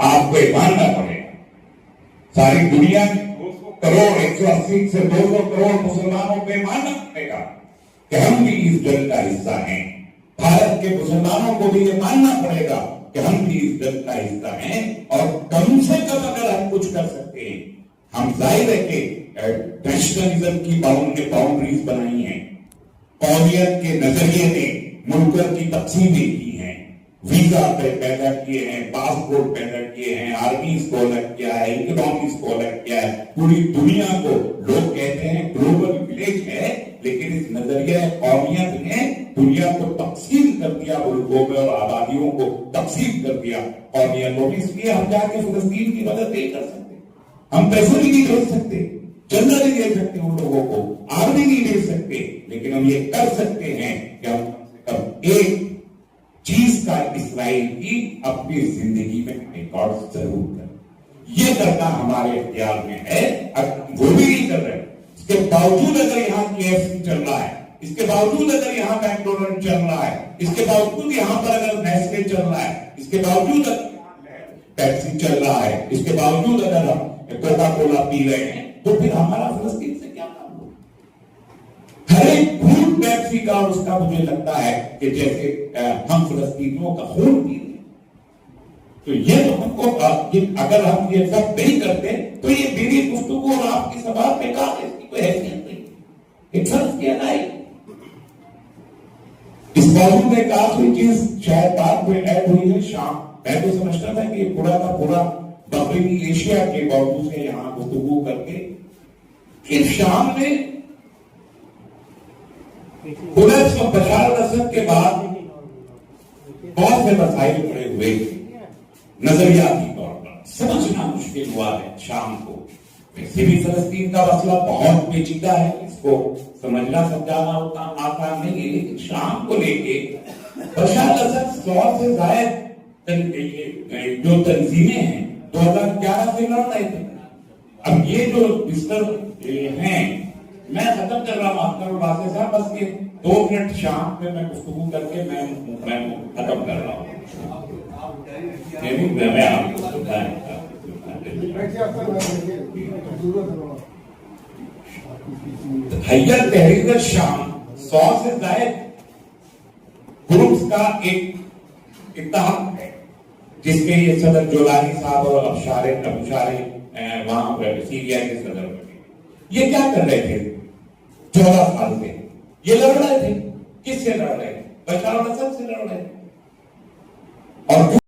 آپ کو یہ ماننا پڑے گا ساری دنیا میں 200 کروڑ 180 سے 200 کروڑ مسلمانوں کو یہ ماننا پڑے گا کہ ہم بھی اس جنگ کا حصہ ہیں. بھارت کے مسلمانوں کو بھی یہ ماننا پڑے گا کہ ہم بھی اس جنگ کا حصہ ہیں, اور کم سے کم اگر ہم کچھ کر سکتے ہیں, ہم ظاہر ہے کہ نیشنلزم کی باؤنڈریز بنائی ہیں, قومیت کے نظریے نے ملکوں کی تقسیمیں کی ہیں, ویزا پیدا کیے ہیں, پاسپورٹ پیدا کیے ہیں, آرمیز کو الگ کیا ہے, اکنامکس کو الگ کیا ہے, پوری دنیا کو لوگ کہتے ہیں گلوبل ولیج ہے, لیکن اس نظریہ قومیت نے دنیا کو تقسیم کر دیا, ملکوں میں اور آبادیوں کو تقسیم کر دیا قومیت کو. اس لیے ہم جا کے فلسطین کی مدد نہیں کر سکتے, ہم پیسے بھی نہیں بھیج سکتے, چندہ نہیں دے سکتے ان لوگوں کو, آرمی نہیں دے سکتے, لیکن ہم یہ کر سکتے ہیں کہ ہم ایک چیز کا اسرائیل کی اپنی زندگی میں ریکارڈ ضرور کریں. یہ کرنا ہمارے اختیار میں ہے, وہ بھی نہیں کر رہے. اس کے باوجود اگر یہاں KFC چل رہا ہے, اس کے باوجود اگر یہاں میکڈونلڈ چل رہا ہے, اس کے باوجود یہاں پر اگر نیسلے چل رہا ہے, اس کے باوجود پیپسی چل رہا ہے, اس کے باوجود اگر ہم کوکا کولا پی رہے ہیں, تو پھر ہمارا فلسطین سے کیا کام ہو؟ ہر ایک گھونٹ پیپسی کا اس کا مجھے لگتا ہے کہ جیسے ہم فلسطینیوں کا خون پی رہے ہیں. تو یہ تو ہم کو اگر ہم یہ سب نہیں کرتے تو یہ میری گفتگو اور آپ کی سوال بیکار ہے, اس کی کوئی حیثیت نہیں. ایک فرض کیا جائے اس موضوع میں ایک آخری چیز شاید بات میں ایڈ ہوئی ہے, شام. میں تو سمجھتا تھا کہ پورا کا پورا مغربی ایشیا کے موضوع سے یہاں گفتگو کر کے, کہ شام میں بشار الاسد کے بعد بہت سے مسائل پڑے ہوئے, نظریاتی طور پر سمجھنا مشکل ہوا ہے شام کو. ویسے بھی فلسطین کا مسئلہ بہت پیچیدہ ہے, اس کو سمجھنا سمجھانا اتنا آسان نہیں ہے, لیکن شام کو لے کے بشار الاسد 100 سے زائد جو تنظیمیں ہیں 2011 سے لڑ رہے تھے. اب یہ جو مسٹر ہیں, میں ختم کر رہا ہوں آپ کا واسطے صاحب, بس یہ 2 منٹ شام پہ میں گفتگو کر کے میں ختم کر رہا ہوں. میں آپ کو بتائیں حیات تحریر شام 100 سے زائد گروپس کا ایک اتحاد ہے, جس کے یہ صدر جولانی صاحب اور ابشارے وہاں سیریا کے صدر بنے. یہ کیا کر رہے تھے 14 سال سے؟ یہ لڑ رہے تھے. کس سے لڑ رہے تھے؟ بشار الاسد سے لڑ رہے تھے. اور